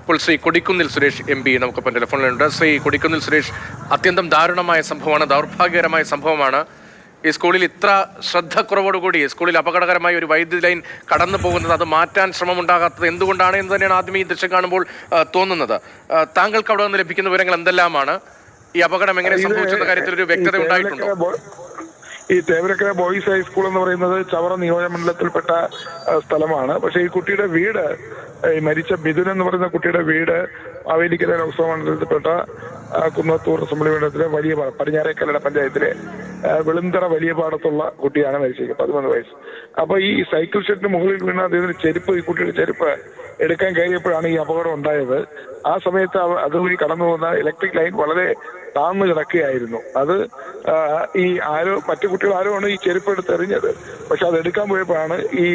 ഇപ്പോൾ ശ്രീ കൊടിക്കുന്നിൽ സുരേഷ് MP നമുക്കൊപ്പം ടെലിഫോണിലുണ്ട്. ശ്രീ കൊടിക്കുന്നിൽ സുരേഷ്, അത്യന്തം ദാരുണമായ സംഭവമാണ്, ദൗർഭാഗ്യകരമായ സംഭവമാണ്. ഈ സ്കൂളിൽ ഇത്ര ശ്രദ്ധക്കുറവോടുകൂടി സ്കൂളിൽ അപകടകരമായ ഒരു വൈദ്യുതി ലൈൻ കടന്നു പോകുന്നത്, അത് മാറ്റാൻ ശ്രമമുണ്ടാകാത്തത് എന്തുകൊണ്ടാണ് എന്ന് തന്നെയാണ് ആദ്യം ഈ ദൃശ്യം കാണുമ്പോൾ തോന്നുന്നത്. താങ്കൾക്ക് അവിടെ നിന്ന് ലഭിക്കുന്ന വിവരങ്ങൾ എന്തെല്ലാമാണ്? ഈ അപകടം എങ്ങനെ സംഭവിച്ചെന്ന കാര്യത്തിൽ ഒരു വ്യക്തത ഉണ്ടായിട്ടുണ്ടോ? ഈ തേവരക്കര ബോയ്സ് ഹൈസ്കൂൾ എന്ന് പറയുന്നത് ചവറ നിയോജകമണ്ഡലത്തിൽപ്പെട്ട സ്ഥലമാണ്. പക്ഷെ ഈ കുട്ടിയുടെ വീട്, ഈ മരിച്ച മിഥുൻ എന്ന് പറയുന്ന കുട്ടിയുടെ വീട് മാവേലിക്കര ലോക്സഭാ മണ്ഡലത്തിൽപ്പെട്ട കുന്നത്തൂർ അസംബ്ലി മണ്ഡലത്തിലെ വലിയ പടിഞ്ഞാറേക്കല്ലട പഞ്ചായത്തിലെ വെളുന്തറ വലിയ പാടത്തുള്ള കുട്ടിയാണ് മരിച്ചത്, 13 വയസ്സ്. അപ്പൊ ഈ സൈക്കിൾ ഷെഡിന് മുകളിൽ വീണ അദ്ദേഹത്തിന് ചെരുപ്പ്, ഈ കുട്ടിയുടെ ചെരുപ്പ് എടുക്കാൻ കയറിയപ്പോഴാണ് ഈ അപകടം ഉണ്ടായത്. ആ സമയത്ത് അതുവഴി കടന്നു പോകുന്ന ഇലക്ട്രിക് ലൈൻ വളരെ താഴ്ന്നു കിടക്കുകയായിരുന്നു. അത് മറ്റു കുട്ടികൾ ആരോണ് ഈ ചെരുപ്പ് എടുത്ത് എറിഞ്ഞത്. പക്ഷെ അത് എടുക്കാൻ പോയപ്പോഴാണ് ഈ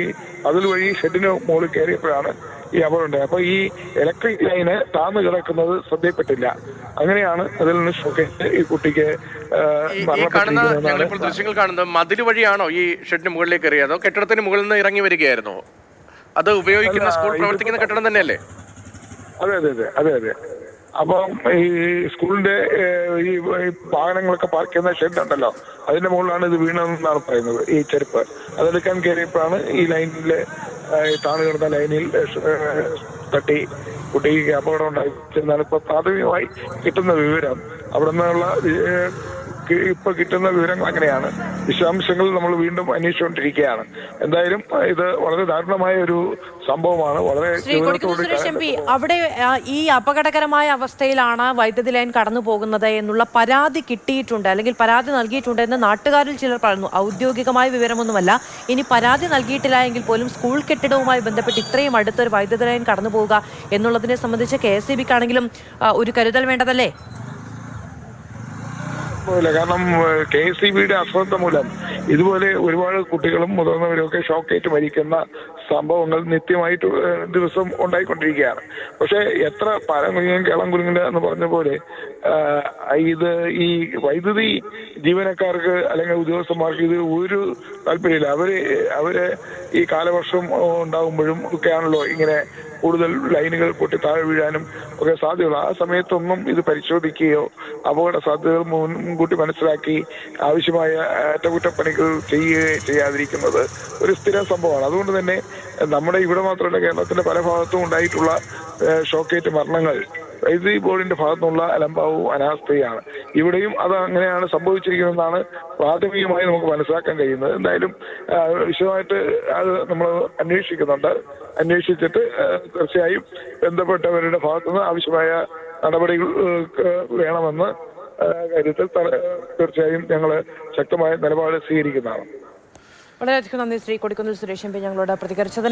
അതുവഴി ഷെഡിന് മുകളിൽ കയറിയപ്പോഴാണ് ഈ അപകടം ഉണ്ടായത്. അപ്പൊ ഈ ഇലക്ട്രിക് ലൈന് താഴ്ന്നു കിടക്കുന്നത് ശ്രദ്ധയിൽപ്പെട്ടില്ല. അങ്ങനെയാണ് അതിൽ നിന്ന് ഷോക്കേറ്റ് ഈ കുട്ടിക്ക് ദൃശ്യങ്ങൾ കാണുന്നത്. മതിൽ വഴിയാണോ ഈ ഷെഡിന് മുകളിലേക്ക് എറിയാതോ കെട്ടിടത്തിന് മുകളിൽ നിന്ന് ഇറങ്ങി വരികയായിരുന്നോ? അത് ഉപയോഗിക്കുന്ന സ്കൂൾ പ്രവർത്തിക്കുന്ന കെട്ടിടം തന്നെയല്ലേ? അതെ അതെ അതെ അതെ അതെ. അപ്പം ഈ സ്കൂളിന്റെ ഈ വാഹനങ്ങളൊക്കെ പാർക്ക് ചെയ്യുന്ന ഷെഡ് ഉണ്ടല്ലോ, അതിന്റെ മുകളിലാണ് ഇത് വീണതെന്നാണ് പറയുന്നത്. ഈ ചെരുപ്പ് അതെടുക്കാൻ കയറിയപ്പോഴാണ് ഈ ലൈനിലെ താണു കിടന്ന ലൈനിൽ തട്ടി കുട്ടിക്ക് അപകടം ഉണ്ടായിരുന്നാണ് ഇപ്പൊ പ്രാഥമികമായി കിട്ടുന്ന വിവരം. അവിടെ നിന്നുള്ള ഇപ്പൊ കിട്ടുന്ന വിവരങ്ങൾ അങ്ങനെയാണ്. വിശദാംശങ്ങൾ നമ്മൾ വീണ്ടും അന്വേഷിച്ചുകൊണ്ടിരിക്കുകയാണ്. എന്തായാലും ഇത് വളരെ ദാരുണമായ ഒരു സംഭവമാണ്. വളരെ അവിടെ ഈ അപകടകരമായ അവസ്ഥയിലാണ് വൈദ്യുതി ലൈൻ കടന്നു പോകുന്നത് എന്നുള്ള പരാതി കിട്ടിയിട്ടുണ്ട്, അല്ലെങ്കിൽ പരാതി നൽകിയിട്ടുണ്ട് എന്ന് നാട്ടുകാരിൽ ചിലർ പറയുന്നു. ഔദ്യോഗികമായ വിവരമൊന്നുമല്ല. ഇനി പരാതി നൽകിയിട്ടില്ല എങ്കിൽ പോലും സ്കൂൾ കെട്ടിടവുമായി ബന്ധപ്പെട്ട് ഇത്രയും അടുത്തൊരു വൈദ്യുതി ലൈൻ കടന്നു പോവുക എന്നുള്ളതിനെ സംബന്ധിച്ച് KSEBിക്കാണെങ്കിലും ഒരു കരുതൽ വേണ്ടതല്ലേ? കാരണം KSEBിയുടെ അശ്രദ്ധ മൂലം ഇതുപോലെ ഒരുപാട് കുട്ടികളും മുതിർന്നവരും ഒക്കെ ഷോക്കേറ്റ് മരിക്കുന്ന സംഭവങ്ങൾ നിത്യമായിട്ട് ദിവസം ഉണ്ടായിക്കൊണ്ടിരിക്കുകയാണ്. പക്ഷെ എത്ര പരം കുഞ്ഞും കേളം കുഞ്ഞില്ല എന്ന് പറഞ്ഞ പോലെ ഇത് ഈ വൈദ്യുതി ജീവനക്കാർക്ക് അല്ലെങ്കിൽ ഉദ്യോഗസ്ഥന്മാർക്ക് ഇത് ഒരു താല്പര്യമില്ല. അവര് ഈ കാലവർഷം ഉണ്ടാകുമ്പോഴും ഒക്കെയാണല്ലോ ഇങ്ങനെ കൂടുതൽ ലൈനുകൾ പൊട്ടി താഴെ വീഴാനും ഒക്കെ സാധ്യതയുള്ളൂ. ആ സമയത്തൊന്നും ഇത് പരിശോധിക്കുകയോ അപകട സാധ്യതകൾ മുൻകൂട്ടി മനസ്സിലാക്കി ആവശ്യമായ അറ്റകുറ്റപ്പണികൾ ചെയ്യുകയോ ചെയ്യാതിരിക്കുന്നത് ഒരു സ്ഥിരം സംഭവമാണ്. അതുകൊണ്ട് തന്നെ നമ്മുടെ ഇവിടെ മാത്രമല്ല, കേരളത്തിന്റെ പല ഭാഗത്തും ഉണ്ടായിട്ടുള്ള ഷോക്കേറ്റ് മരണങ്ങൾ വൈദ്യുതി ബോർഡിന്റെ ഭാഗത്തുനിന്നുള്ള അലംഭാവവും അനാസ്ഥയാണ്. ഇവിടെയും അത് അങ്ങനെയാണ് സംഭവിച്ചിരിക്കുന്നതെന്നാണ് പ്രാഥമികമായി നമുക്ക് മനസ്സിലാക്കാൻ കഴിയുന്നത്. എന്തായാലും വിശദമായിട്ട് അത് നമ്മൾ അന്വേഷിക്കുന്നുണ്ട്. അന്വേഷിച്ചിട്ട് തീർച്ചയായും ബന്ധപ്പെട്ടവരുടെ ഭാഗത്തുനിന്ന് ആവശ്യമായ നടപടികൾ വേണമെന്ന് കാര്യത്തിൽ തീർച്ചയായും ഞങ്ങൾ ശക്തമായ നിലപാട് സ്വീകരിക്കുന്നതാണ്. വളരെയധികം നന്ദി ശ്രീ കൊടിക്കുന്നിൽ സുരേഷ് MP ഞങ്ങളോട് പ്രതികരിച്ചത്.